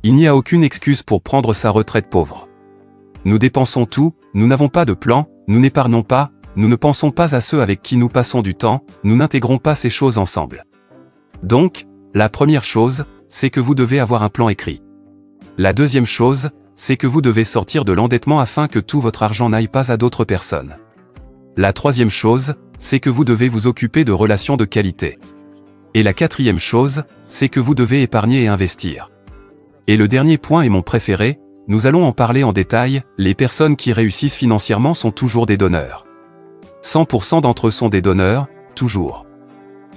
Il n'y a aucune excuse pour prendre sa retraite pauvre. Nous dépensons tout, nous n'avons pas de plan, nous n'épargnons pas, nous ne pensons pas à ceux avec qui nous passons du temps, nous n'intégrons pas ces choses ensemble. Donc, la première chose, c'est que vous devez avoir un plan écrit. La deuxième chose, c'est que vous devez sortir de l'endettement afin que tout votre argent n'aille pas à d'autres personnes. La troisième chose, c'est que vous devez vous occuper de relations de qualité. Et la quatrième chose, c'est que vous devez épargner et investir. Et le dernier point est mon préféré, nous allons en parler en détail, les personnes qui réussissent financièrement sont toujours des donneurs. 100% d'entre eux sont des donneurs, toujours.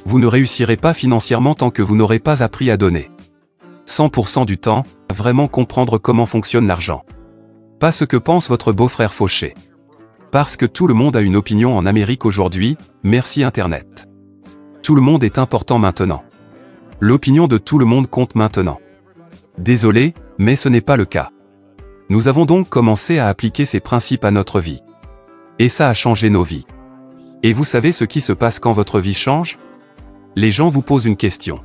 Vous ne réussirez pas financièrement tant que vous n'aurez pas appris à donner. 100% du temps, à vraiment comprendre comment fonctionne l'argent. Pas ce que pense votre beau-frère fauché. Parce que tout le monde a une opinion en Amérique aujourd'hui, merci Internet. Tout le monde est important maintenant. L'opinion de tout le monde compte maintenant. Désolé, mais ce n'est pas le cas. Nous avons donc commencé à appliquer ces principes à notre vie. Et ça a changé nos vies. Et vous savez ce qui se passe quand votre vie change? Les gens vous posent une question.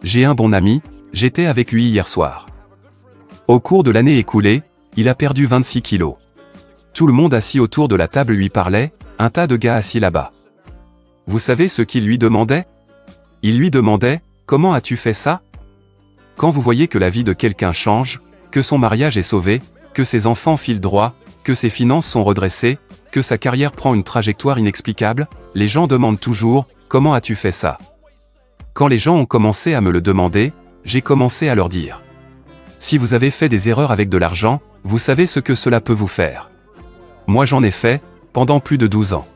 J'ai un bon ami, j'étais avec lui hier soir. Au cours de l'année écoulée, il a perdu 26 kilos. Tout le monde assis autour de la table lui parlait, un tas de gars assis là-bas. Vous savez ce qu'il lui demandait? Il lui demandait, comment as-tu fait ça? Quand vous voyez que la vie de quelqu'un change, que son mariage est sauvé, que ses enfants filent droit, que ses finances sont redressées, que sa carrière prend une trajectoire inexplicable, les gens demandent toujours, comment as-tu fait ça? Quand les gens ont commencé à me le demander, j'ai commencé à leur dire. Si vous avez fait des erreurs avec de l'argent, vous savez ce que cela peut vous faire. Moi j'en ai fait, pendant plus de 12 ans.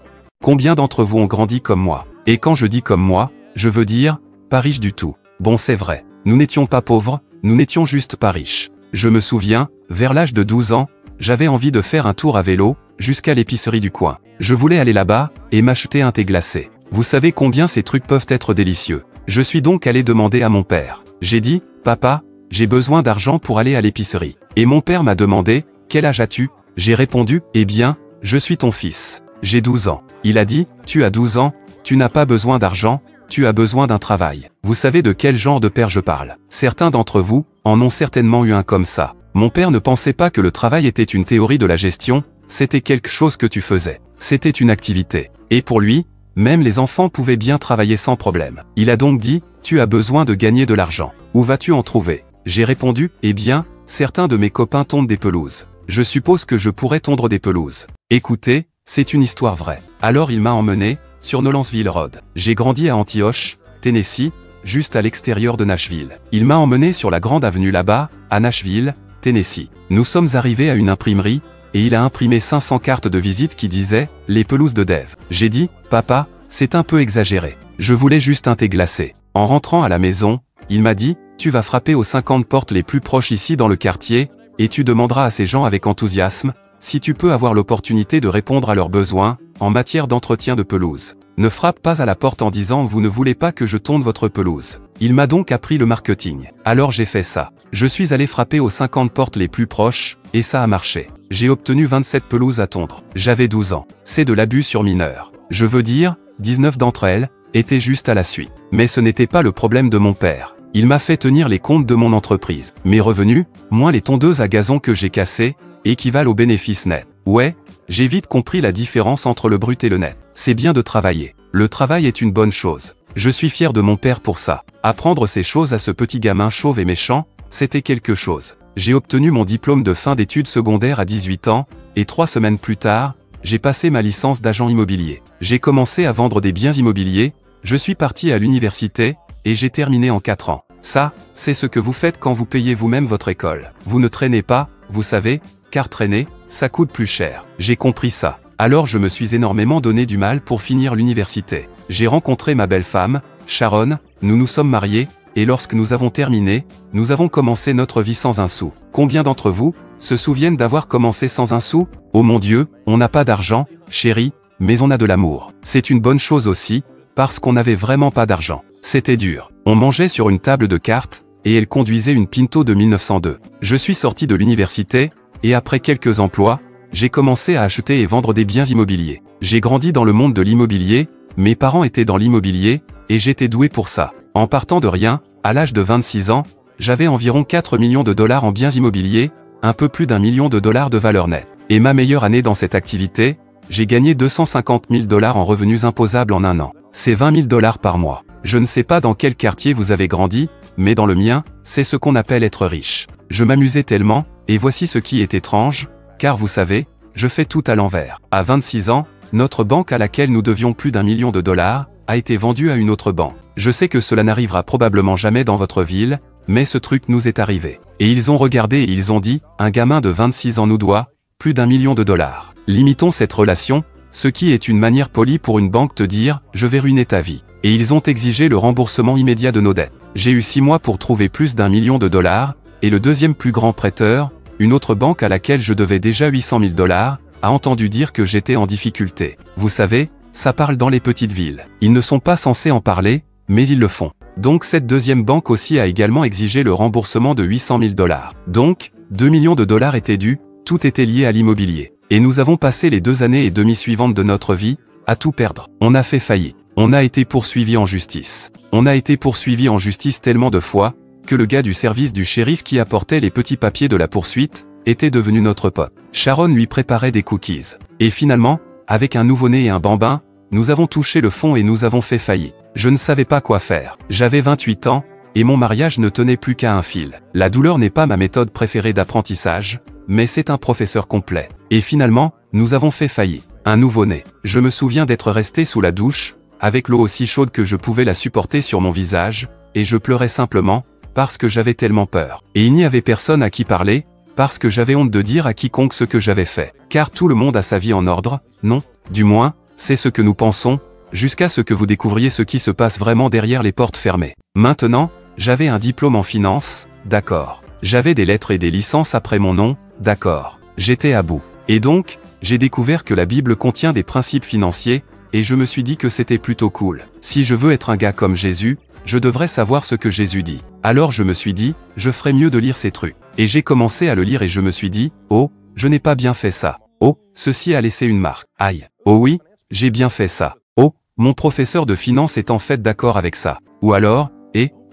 Combien d'entre vous ont grandi comme moi? Et quand je dis comme moi, je veux dire, pas riche du tout. Bon c'est vrai, nous n'étions pas pauvres, nous n'étions juste pas riches. Je me souviens, vers l'âge de 12 ans, j'avais envie de faire un tour à vélo, jusqu'à l'épicerie du coin. Je voulais aller là-bas, et m'acheter un thé glacé. Vous savez combien ces trucs peuvent être délicieux. Je suis donc allé demander à mon père. J'ai dit, papa, j'ai besoin d'argent pour aller à l'épicerie. Et mon père m'a demandé, quel âge as-tu? J'ai répondu, eh bien, je suis ton fils. J'ai 12 ans. Il a dit, tu as 12 ans, tu n'as pas besoin d'argent, tu as besoin d'un travail. Vous savez de quel genre de père je parle. Certains d'entre vous en ont certainement eu un comme ça. Mon père ne pensait pas que le travail était une théorie de la gestion, c'était quelque chose que tu faisais. C'était une activité. Et pour lui, même les enfants pouvaient bien travailler sans problème. Il a donc dit, tu as besoin de gagner de l'argent. Où vas-tu en trouver? J'ai répondu, eh bien, certains de mes copains tondent des pelouses. Je suppose que je pourrais tondre des pelouses. Écoutez, c'est une histoire vraie. Alors il m'a emmené, sur Nolensville Road. J'ai grandi à Antioche, Tennessee, juste à l'extérieur de Nashville. Il m'a emmené sur la grande avenue là-bas, à Nashville, Tennessee. Nous sommes arrivés à une imprimerie, et il a imprimé 500 cartes de visite qui disaient « Les pelouses de Dave ». J'ai dit « Papa, c'est un peu exagéré. Je voulais juste un thé glacé ». En rentrant à la maison, il m'a dit « Tu vas frapper aux 50 portes les plus proches ici dans le quartier, et tu demanderas à ces gens avec enthousiasme, si tu peux avoir l'opportunité de répondre à leurs besoins, en matière d'entretien de pelouse. Ne frappe pas à la porte en disant « Vous ne voulez pas que je tonde votre pelouse ». Il m'a donc appris le marketing. Alors j'ai fait ça. Je suis allé frapper aux 50 portes les plus proches, et ça a marché. J'ai obtenu 27 pelouses à tondre. J'avais 12 ans. C'est de l'abus sur mineurs. Je veux dire, 19 d'entre elles étaient juste à la suite. Mais ce n'était pas le problème de mon père. Il m'a fait tenir les comptes de mon entreprise. Mes revenus, moins les tondeuses à gazon que j'ai cassées, équivalent au bénéfice net. Ouais, j'ai vite compris la différence entre le brut et le net. C'est bien de travailler. Le travail est une bonne chose. Je suis fier de mon père pour ça. Apprendre ces choses à ce petit gamin chauve et méchant, c'était quelque chose. J'ai obtenu mon diplôme de fin d'études secondaires à 18 ans, et 3 semaines plus tard, j'ai passé ma licence d'agent immobilier. J'ai commencé à vendre des biens immobiliers, je suis parti à l'université, et j'ai terminé en 4 ans. Ça, c'est ce que vous faites quand vous payez vous-même votre école. Vous ne traînez pas, vous savez, car traîner, ça coûte plus cher. J'ai compris ça. Alors je me suis énormément donné du mal pour finir l'université. J'ai rencontré ma belle-femme, Sharon, nous nous sommes mariés, et lorsque nous avons terminé, nous avons commencé notre vie sans un sou. Combien d'entre vous se souviennent d'avoir commencé sans un sou? Oh mon Dieu, on n'a pas d'argent, chérie, mais on a de l'amour. C'est une bonne chose aussi, parce qu'on n'avait vraiment pas d'argent. C'était dur. On mangeait sur une table de cartes, et elle conduisait une Pinto de 1902. Je suis sorti de l'université, et après quelques emplois, j'ai commencé à acheter et vendre des biens immobiliers. J'ai grandi dans le monde de l'immobilier, mes parents étaient dans l'immobilier, et j'étais doué pour ça. En partant de rien, à l'âge de 26 ans, j'avais environ 4 millions de dollars en biens immobiliers, un peu plus d'1 million de dollars de valeur nette. Et ma meilleure année dans cette activité, j'ai gagné 250 000 dollars en revenus imposables en un an. C'est 20 000 dollars par mois. Je ne sais pas dans quel quartier vous avez grandi, mais dans le mien, c'est ce qu'on appelle être riche. Je m'amusais tellement, et voici ce qui est étrange, car vous savez, je fais tout à l'envers. À 26 ans, notre banque à laquelle nous devions plus d'1 million de dollars, a été vendue à une autre banque. Je sais que cela n'arrivera probablement jamais dans votre ville, mais ce truc nous est arrivé. Et ils ont regardé et ils ont dit, un gamin de 26 ans nous doit plus d'1 million de dollars. Limitons cette relation, ce qui est une manière polie pour une banque te dire, je vais ruiner ta vie. Et ils ont exigé le remboursement immédiat de nos dettes. J'ai eu 6 mois pour trouver plus d'1 million de dollars, et le deuxième plus grand prêteur, une autre banque à laquelle je devais déjà 800 000 dollars, a entendu dire que j'étais en difficulté. Vous savez, ça parle dans les petites villes. Ils ne sont pas censés en parler, mais ils le font. Donc cette deuxième banque aussi a également exigé le remboursement de 800 000 dollars. Donc, 2 millions de dollars étaient dus, tout était lié à l'immobilier. Et nous avons passé les 2 années et demie suivantes de notre vie, à tout perdre. On a fait faillite. On a été poursuivi en justice. On a été poursuivi en justice tellement de fois, que le gars du service du shérif qui apportait les petits papiers de la poursuite, était devenu notre pote. Sharon lui préparait des cookies. Et finalement, avec un nouveau-né et un bambin, nous avons touché le fond et nous avons fait faillite. Je ne savais pas quoi faire. J'avais 28 ans, et mon mariage ne tenait plus qu'à un fil. La douleur n'est pas ma méthode préférée d'apprentissage, mais c'est un professeur complet. Et finalement, nous avons fait faillite. Un nouveau-né. Je me souviens d'être resté sous la douche, avec l'eau aussi chaude que je pouvais la supporter sur mon visage, et je pleurais simplement, parce que j'avais tellement peur. Et il n'y avait personne à qui parler, parce que j'avais honte de dire à quiconque ce que j'avais fait. Car tout le monde a sa vie en ordre, non, du moins, c'est ce que nous pensons, jusqu'à ce que vous découvriez ce qui se passe vraiment derrière les portes fermées. Maintenant, j'avais un diplôme en finance, d'accord. J'avais des lettres et des licences après mon nom, d'accord. J'étais à bout. Et donc, j'ai découvert que la Bible contient des principes financiers, et je me suis dit que c'était plutôt cool. Si je veux être un gars comme Jésus, je devrais savoir ce que Jésus dit. Alors je me suis dit, je ferais mieux de lire ces trucs. Et j'ai commencé à le lire et je me suis dit, oh, je n'ai pas bien fait ça. Oh, ceci a laissé une marque. Aïe. Oh oui, j'ai bien fait ça. Oh, mon professeur de finance est en fait d'accord avec ça. Ou alors,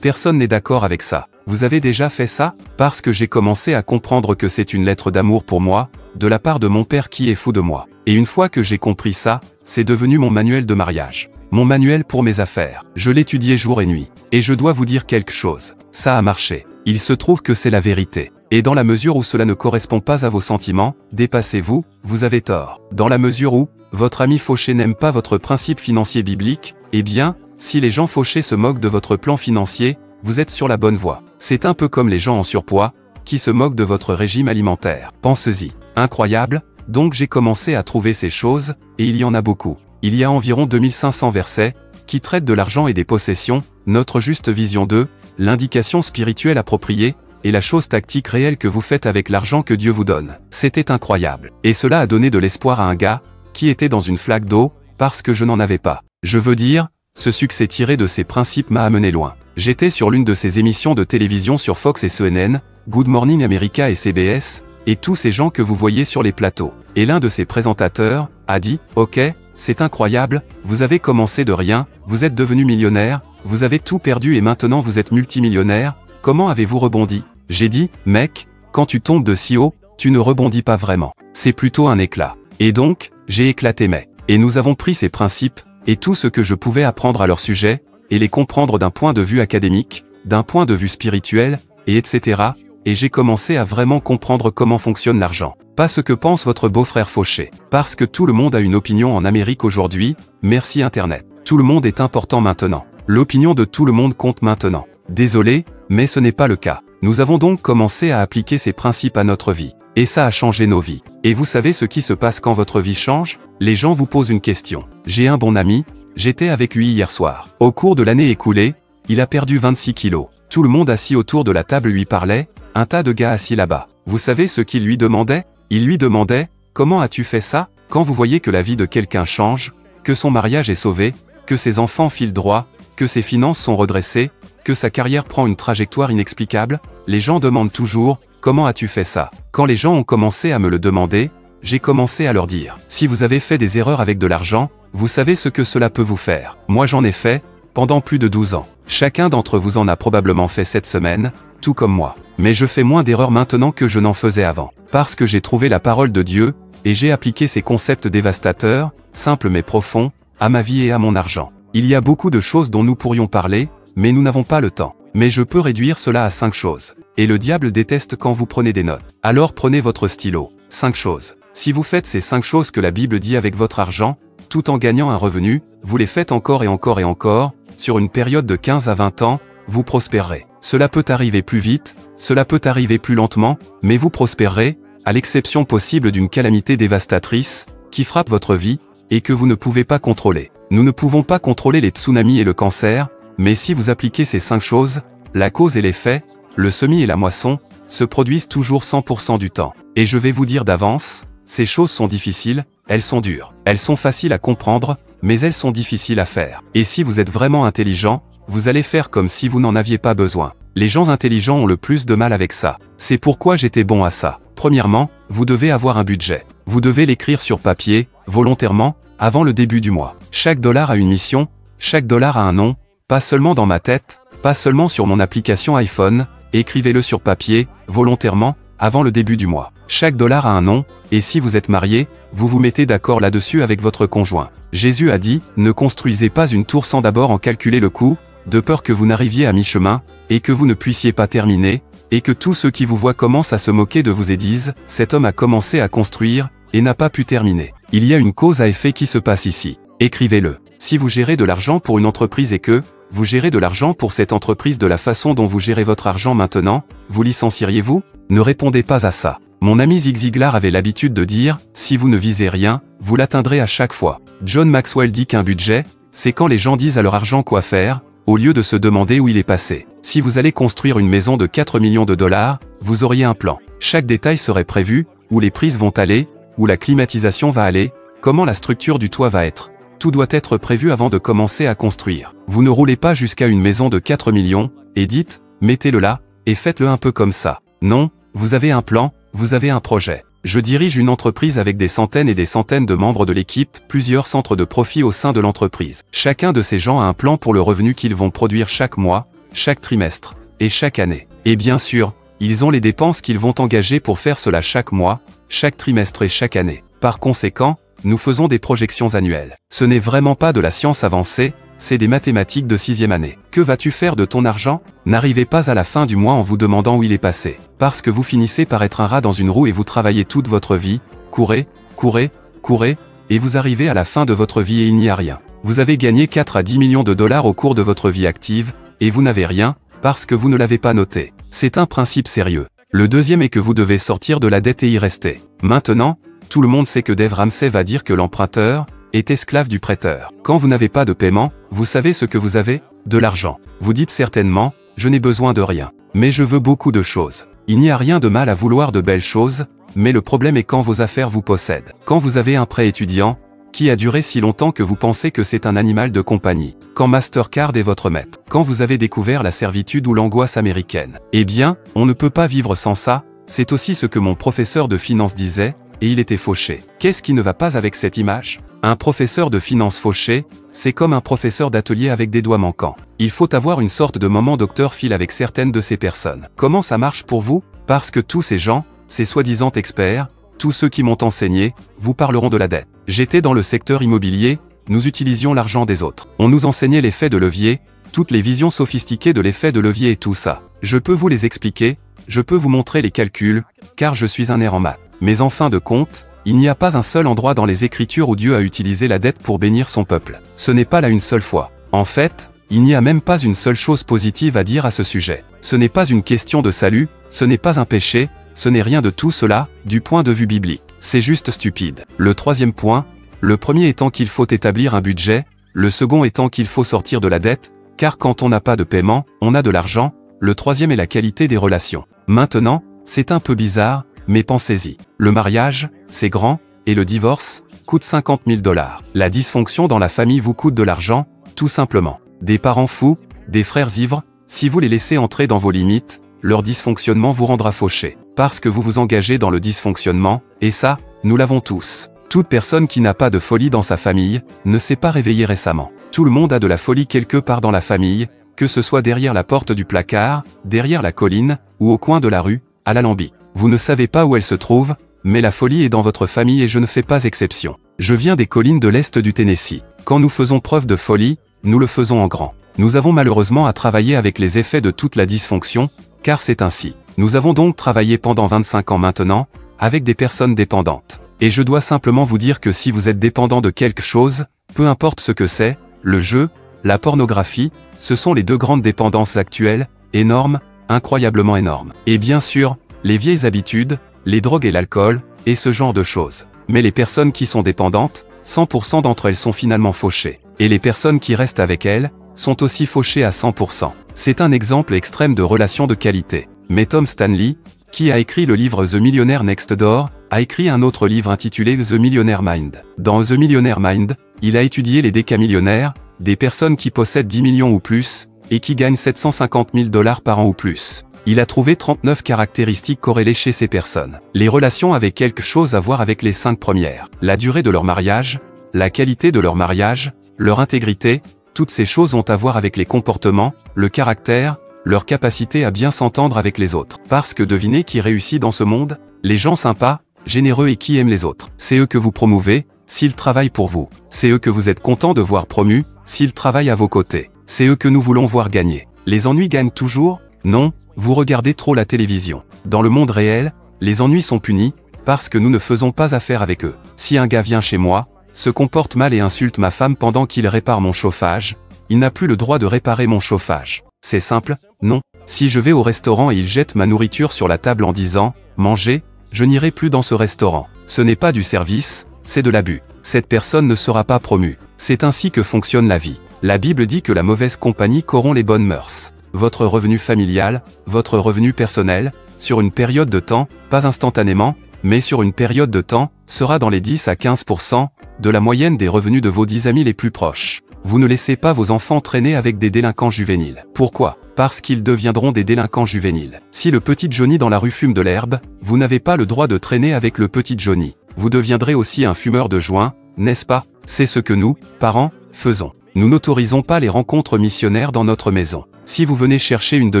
personne n'est d'accord avec ça. Vous avez déjà fait ça? Parce que j'ai commencé à comprendre que c'est une lettre d'amour pour moi, de la part de mon père qui est fou de moi. Et une fois que j'ai compris ça, c'est devenu mon manuel de mariage. Mon manuel pour mes affaires. Je l'étudiais jour et nuit. Et je dois vous dire quelque chose. Ça a marché. Il se trouve que c'est la vérité. Et dans la mesure où cela ne correspond pas à vos sentiments, dépassez-vous, vous avez tort. Dans la mesure où, votre ami fauché n'aime pas votre principe financier biblique, eh bien, si les gens fauchés se moquent de votre plan financier, vous êtes sur la bonne voie. C'est un peu comme les gens en surpoids, qui se moquent de votre régime alimentaire. Pensez-y. Incroyable, donc j'ai commencé à trouver ces choses, et il y en a beaucoup. Il y a environ 2500 versets, qui traitent de l'argent et des possessions, notre juste vision d'eux, l'indication spirituelle appropriée, et la chose tactique réelle que vous faites avec l'argent que Dieu vous donne. C'était incroyable. Et cela a donné de l'espoir à un gars, qui était dans une flaque d'eau, parce que je n'en avais pas. Je veux dire, ce succès tiré de ces principes m'a amené loin. J'étais sur l'une de ces émissions de télévision sur Fox et CNN, Good Morning America et CBS, et tous ces gens que vous voyez sur les plateaux. Et l'un de ces présentateurs a dit, ok, c'est incroyable, vous avez commencé de rien, vous êtes devenu millionnaire, vous avez tout perdu et maintenant vous êtes multimillionnaire, comment avez-vous rebondi? J'ai dit, mec, quand tu tombes de si haut, tu ne rebondis pas vraiment. C'est plutôt un éclat. Et donc, j'ai éclaté mais. Et nous avons pris ces principes, et tout ce que je pouvais apprendre à leur sujet, et les comprendre d'un point de vue académique, d'un point de vue spirituel, et etc. Et j'ai commencé à vraiment comprendre comment fonctionne l'argent. Pas ce que pense votre beau-frère fauché. Parce que tout le monde a une opinion en Amérique aujourd'hui, merci Internet. Tout le monde est important maintenant. L'opinion de tout le monde compte maintenant. Désolé, mais ce n'est pas le cas. Nous avons donc commencé à appliquer ces principes à notre vie. Et ça a changé nos vies. Et vous savez ce qui se passe quand votre vie change? Les gens vous posent une question. J'ai un bon ami, j'étais avec lui hier soir. Au cours de l'année écoulée, il a perdu 26 kilos. Tout le monde assis autour de la table lui parlait, un tas de gars assis là-bas. Vous savez ce qu'il lui demandait? Il lui demandait, comment as-tu fait ça? Quand vous voyez que la vie de quelqu'un change, que son mariage est sauvé, que ses enfants filent droit, que ses finances sont redressées, que sa carrière prend une trajectoire inexplicable, les gens demandent toujours, comment as-tu fait ça? Quand les gens ont commencé à me le demander, j'ai commencé à leur dire, si vous avez fait des erreurs avec de l'argent, vous savez ce que cela peut vous faire. Moi j'en ai fait, pendant plus de 12 ans. Chacun d'entre vous en a probablement fait cette semaine, tout comme moi. Mais je fais moins d'erreurs maintenant que je n'en faisais avant. Parce que j'ai trouvé la parole de Dieu, et j'ai appliqué ces concepts dévastateurs, simples mais profonds, à ma vie et à mon argent. Il y a beaucoup de choses dont nous pourrions parler, mais nous n'avons pas le temps. Mais je peux réduire cela à 5 choses. Et le diable déteste quand vous prenez des notes. Alors prenez votre stylo. 5 choses. Si vous faites ces 5 choses que la Bible dit avec votre argent, tout en gagnant un revenu, vous les faites encore et encore et encore, sur une période de 15 à 20 ans, vous prospérerez. Cela peut arriver plus vite, cela peut arriver plus lentement, mais vous prospérerez, à l'exception possible d'une calamité dévastatrice, qui frappe votre vie, et que vous ne pouvez pas contrôler. Nous ne pouvons pas contrôler les tsunamis et le cancer, mais si vous appliquez ces 5 choses, la cause et l'effet, le semis et la moisson, se produisent toujours 100% du temps. Et je vais vous dire d'avance, ces choses sont difficiles, elles sont dures. Elles sont faciles à comprendre, mais elles sont difficiles à faire. Et si vous êtes vraiment intelligent, vous allez faire comme si vous n'en aviez pas besoin. Les gens intelligents ont le plus de mal avec ça. C'est pourquoi j'étais bon à ça. Premièrement, vous devez avoir un budget. Vous devez l'écrire sur papier, volontairement, avant le début du mois. Chaque dollar a une mission, chaque dollar a un nom, pas seulement dans ma tête, pas seulement sur mon application iPhone, écrivez-le sur papier, volontairement, avant le début du mois. Chaque dollar a un nom, et si vous êtes marié, vous vous mettez d'accord là-dessus avec votre conjoint. Jésus a dit, ne construisez pas une tour sans d'abord en calculer le coût, de peur que vous n'arriviez à mi-chemin, et que vous ne puissiez pas terminer, et que tous ceux qui vous voient commencent à se moquer de vous et disent, cet homme a commencé à construire, et n'a pas pu terminer. Il y a une cause à effet qui se passe ici. Écrivez-le. Si vous gérez de l'argent pour une entreprise et que, vous gérez de l'argent pour cette entreprise de la façon dont vous gérez votre argent maintenant, vous licencieriez-vous? Ne répondez pas à ça. Mon ami Zig Ziglar avait l'habitude de dire, si vous ne visez rien, vous l'atteindrez à chaque fois. John Maxwell dit qu'un budget, c'est quand les gens disent à leur argent quoi faire, au lieu de se demander où il est passé. Si vous allez construire une maison de 4 millions de dollars, vous auriez un plan. Chaque détail serait prévu, où les prises vont aller, où la climatisation va aller, comment la structure du toit va être. Tout doit être prévu avant de commencer à construire. Vous ne roulez pas jusqu'à une maison de 4 millions, et dites, mettez-le là, et faites-le un peu comme ça. Non, vous avez un plan, vous avez un projet. Je dirige une entreprise avec des centaines et des centaines de membres de l'équipe, plusieurs centres de profit au sein de l'entreprise. Chacun de ces gens a un plan pour le revenu qu'ils vont produire chaque mois, chaque trimestre, et chaque année. Et bien sûr, ils ont les dépenses qu'ils vont engager pour faire cela chaque mois, chaque trimestre et chaque année. Par conséquent, nous faisons des projections annuelles. Ce n'est vraiment pas de la science avancée, c'est des mathématiques de 6e année. Que vas-tu faire de ton argent? N'arrivez pas à la fin du mois en vous demandant où il est passé. Parce que vous finissez par être un rat dans une roue et vous travaillez toute votre vie, courez, courez, courez, et vous arrivez à la fin de votre vie et il n'y a rien. Vous avez gagné 4 à 10 millions de dollars au cours de votre vie active, et vous n'avez rien, parce que vous ne l'avez pas noté. C'est un principe sérieux. Le deuxième est que vous devez sortir de la dette et y rester. Maintenant, tout le monde sait que Dave Ramsey va dire que l'emprunteur est esclave du prêteur. Quand vous n'avez pas de paiement, vous savez ce que vous avez? De l'argent. Vous dites certainement, je n'ai besoin de rien. Mais je veux beaucoup de choses. Il n'y a rien de mal à vouloir de belles choses, mais le problème est quand vos affaires vous possèdent. Quand vous avez un prêt étudiant, qui a duré si longtemps que vous pensez que c'est un animal de compagnie. Quand Mastercard est votre maître. Quand vous avez découvert la servitude ou l'angoisse américaine. Eh bien, on ne peut pas vivre sans ça, c'est aussi ce que mon professeur de finance disait, et il était fauché. Qu'est-ce qui ne va pas avec cette image? Un professeur de finance fauché, c'est comme un professeur d'atelier avec des doigts manquants. Il faut avoir une sorte de moment Dr Phil avec certaines de ces personnes. Comment ça marche pour vous? Parce que tous ces gens, ces soi-disant experts, tous ceux qui m'ont enseigné, vous parleront de la dette. J'étais dans le secteur immobilier, nous utilisions l'argent des autres. On nous enseignait l'effet de levier, toutes les visions sophistiquées de l'effet de levier et tout ça. Je peux vous les expliquer, je peux vous montrer les calculs, car je suis un nerd en maths. Mais en fin de compte, il n'y a pas un seul endroit dans les Écritures où Dieu a utilisé la dette pour bénir son peuple. Ce n'est pas là une seule fois. En fait, il n'y a même pas une seule chose positive à dire à ce sujet. Ce n'est pas une question de salut, ce n'est pas un péché, ce n'est rien de tout cela, du point de vue biblique. C'est juste stupide. Le troisième point, le premier étant qu'il faut établir un budget, le second étant qu'il faut sortir de la dette, car quand on n'a pas de paiement, on a de l'argent, le troisième est la qualité des relations. Maintenant, c'est un peu bizarre, mais pensez-y. Le mariage, c'est grand, et le divorce, coûte 50 000 $. La dysfonction dans la famille vous coûte de l'argent, tout simplement. Des parents fous, des frères ivres, si vous les laissez entrer dans vos limites, leur dysfonctionnement vous rendra fauché. Parce que vous vous engagez dans le dysfonctionnement, et ça, nous l'avons tous. Toute personne qui n'a pas de folie dans sa famille, ne s'est pas réveillée récemment. Tout le monde a de la folie quelque part dans la famille, que ce soit derrière la porte du placard, derrière la colline, ou au coin de la rue, à l'alambic. Vous ne savez pas où elle se trouve, mais la folie est dans votre famille et je ne fais pas exception. Je viens des collines de l'Est du Tennessee. Quand nous faisons preuve de folie, nous le faisons en grand. Nous avons malheureusement à travailler avec les effets de toute la dysfonction, car c'est ainsi. Nous avons donc travaillé pendant 25 ans maintenant, avec des personnes dépendantes. Et je dois simplement vous dire que si vous êtes dépendant de quelque chose, peu importe ce que c'est, le jeu, la pornographie, ce sont les deux grandes dépendances actuelles, énormes, incroyablement énormes. Et bien sûr, les vieilles habitudes, les drogues et l'alcool, et ce genre de choses. Mais les personnes qui sont dépendantes, 100% d'entre elles sont finalement fauchées. Et les personnes qui restent avec elles, sont aussi fauchées à 100%. C'est un exemple extrême de relation de qualité. Mais Tom Stanley, qui a écrit le livre The Millionaire Next Door, a écrit un autre livre intitulé The Millionaire Mind. Dans The Millionaire Mind, il a étudié les décamillionnaires, des personnes qui possèdent 10 millions ou plus, et qui gagnent 750 000 $ par an ou plus. Il a trouvé 39 caractéristiques corrélées chez ces personnes. Les relations avaient quelque chose à voir avec les 5 premières. La durée de leur mariage, la qualité de leur mariage, leur intégrité, toutes ces choses ont à voir avec les comportements, le caractère, leur capacité à bien s'entendre avec les autres. Parce que devinez qui réussit dans ce monde? Les gens sympas, généreux et qui aiment les autres. C'est eux que vous promouvez, s'ils travaillent pour vous. C'est eux que vous êtes content de voir promus, s'ils travaillent à vos côtés. C'est eux que nous voulons voir gagner. Les ennuis gagnent toujours? Non, vous regardez trop la télévision. Dans le monde réel, les ennuis sont punis, parce que nous ne faisons pas affaire avec eux. Si un gars vient chez moi, se comporte mal et insulte ma femme pendant qu'il répare mon chauffage, il n'a plus le droit de réparer mon chauffage. C'est simple, non. Si je vais au restaurant et il jette ma nourriture sur la table en disant « Mangez », je n'irai plus dans ce restaurant. Ce n'est pas du service, c'est de l'abus. Cette personne ne sera pas promue. C'est ainsi que fonctionne la vie. La Bible dit que la mauvaise compagnie corrompt les bonnes mœurs. Votre revenu familial, votre revenu personnel, sur une période de temps, pas instantanément, mais sur une période de temps, sera dans les 10 à 15% de la moyenne des revenus de vos 10 amis les plus proches. Vous ne laissez pas vos enfants traîner avec des délinquants juvéniles. Pourquoi? Parce qu'ils deviendront des délinquants juvéniles. Si le petit Johnny dans la rue fume de l'herbe, vous n'avez pas le droit de traîner avec le petit Johnny. Vous deviendrez aussi un fumeur de joint, n'est-ce pas? C'est ce que nous, parents, faisons. Nous n'autorisons pas les rencontres missionnaires dans notre maison. Si vous venez chercher une de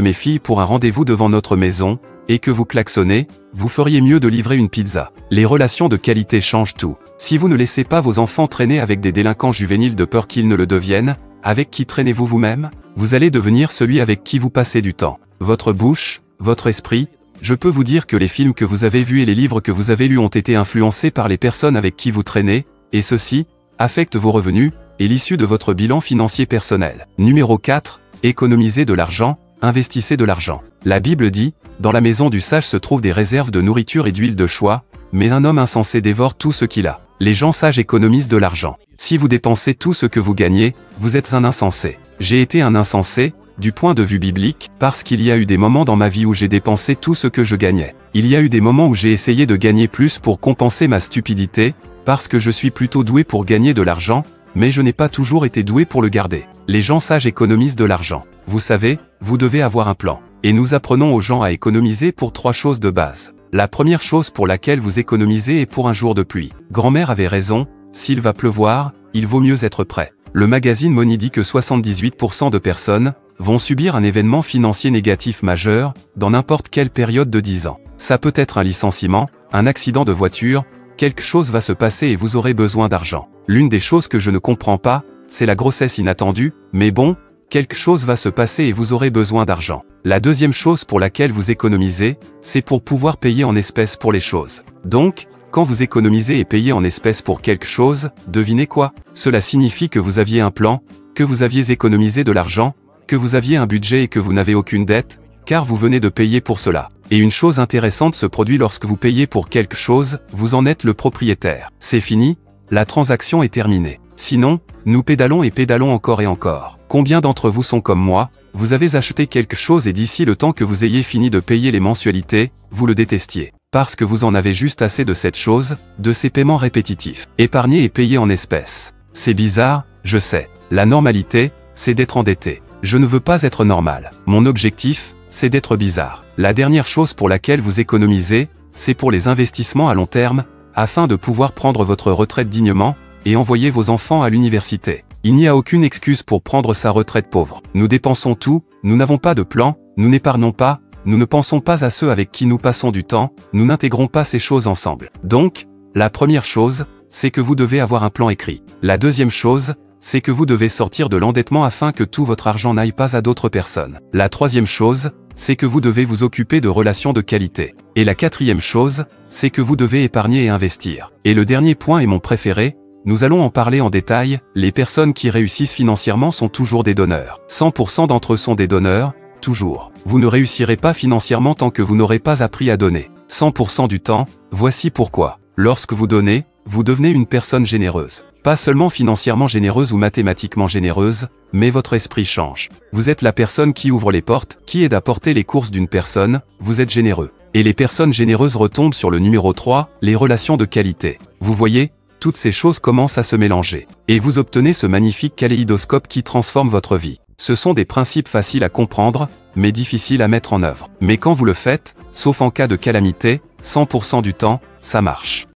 mes filles pour un rendez-vous devant notre maison, et que vous klaxonnez, vous feriez mieux de livrer une pizza. Les relations de qualité changent tout. Si vous ne laissez pas vos enfants traîner avec des délinquants juvéniles de peur qu'ils ne le deviennent, avec qui traînez-vous vous-même? Vous allez devenir celui avec qui vous passez du temps. Votre bouche, votre esprit, je peux vous dire que les films que vous avez vus et les livres que vous avez lus ont été influencés par les personnes avec qui vous traînez, et ceci affecte vos revenus, et l'issue de votre bilan financier personnel. Numéro 4, économisez de l'argent, investissez de l'argent. La Bible dit, dans la maison du sage se trouvent des réserves de nourriture et d'huile de choix, mais un homme insensé dévore tout ce qu'il a. Les gens sages économisent de l'argent. Si vous dépensez tout ce que vous gagnez, vous êtes un insensé. J'ai été un insensé, du point de vue biblique, parce qu'il y a eu des moments dans ma vie où j'ai dépensé tout ce que je gagnais. Il y a eu des moments où j'ai essayé de gagner plus pour compenser ma stupidité, parce que je suis plutôt doué pour gagner de l'argent, mais je n'ai pas toujours été doué pour le garder. Les gens sages économisent de l'argent. Vous savez, vous devez avoir un plan. Et nous apprenons aux gens à économiser pour 3 choses de base. La première chose pour laquelle vous économisez est pour un jour de pluie. Grand-mère avait raison, s'il va pleuvoir, il vaut mieux être prêt. Le magazine Money dit que 78% de personnes vont subir un événement financier négatif majeur dans n'importe quelle période de 10 ans. Ça peut être un licenciement, un accident de voiture, quelque chose va se passer et vous aurez besoin d'argent. L'une des choses que je ne comprends pas, c'est la grossesse inattendue, mais bon, quelque chose va se passer et vous aurez besoin d'argent. La deuxième chose pour laquelle vous économisez, c'est pour pouvoir payer en espèces pour les choses. Donc, quand vous économisez et payez en espèces pour quelque chose, devinez quoi? Cela signifie que vous aviez un plan, que vous aviez économisé de l'argent, que vous aviez un budget et que vous n'avez aucune dette, car vous venez de payer pour cela. Et une chose intéressante se produit lorsque vous payez pour quelque chose, vous en êtes le propriétaire. C'est fini, la transaction est terminée. Sinon, nous pédalons et pédalons encore et encore. Combien d'entre vous sont comme moi, vous avez acheté quelque chose et d'ici le temps que vous ayez fini de payer les mensualités, vous le détestiez. Parce que vous en avez juste assez de cette chose, de ces paiements répétitifs. Épargner et payer en espèces. C'est bizarre, je sais. La normalité, c'est d'être endetté. Je ne veux pas être normal. Mon objectif, c'est d'être bizarre. La dernière chose pour laquelle vous économisez, c'est pour les investissements à long terme, afin de pouvoir prendre votre retraite dignement, et envoyer vos enfants à l'université. Il n'y a aucune excuse pour prendre sa retraite pauvre. Nous dépensons tout, nous n'avons pas de plan, nous n'épargnons pas, nous ne pensons pas à ceux avec qui nous passons du temps, nous n'intégrons pas ces choses ensemble. Donc, la première chose, c'est que vous devez avoir un plan écrit. La deuxième chose, c'est que vous devez sortir de l'endettement afin que tout votre argent n'aille pas à d'autres personnes. La troisième chose, c'est que vous devez vous occuper de relations de qualité. Et la quatrième chose, c'est que vous devez épargner et investir. Et le dernier point est mon préféré, nous allons en parler en détail, les personnes qui réussissent financièrement sont toujours des donneurs. 100% d'entre eux sont des donneurs, toujours. Vous ne réussirez pas financièrement tant que vous n'aurez pas appris à donner. 100% du temps, voici pourquoi. Lorsque vous donnez, vous devenez une personne généreuse. Pas seulement financièrement généreuse ou mathématiquement généreuse, mais votre esprit change. Vous êtes la personne qui ouvre les portes, qui aide à porter les courses d'une personne, vous êtes généreux. Et les personnes généreuses retombent sur le numéro 3, les relations de qualité. Vous voyez, toutes ces choses commencent à se mélanger. Et vous obtenez ce magnifique kaléidoscope qui transforme votre vie. Ce sont des principes faciles à comprendre, mais difficiles à mettre en œuvre. Mais quand vous le faites, sauf en cas de calamité, 100% du temps, ça marche.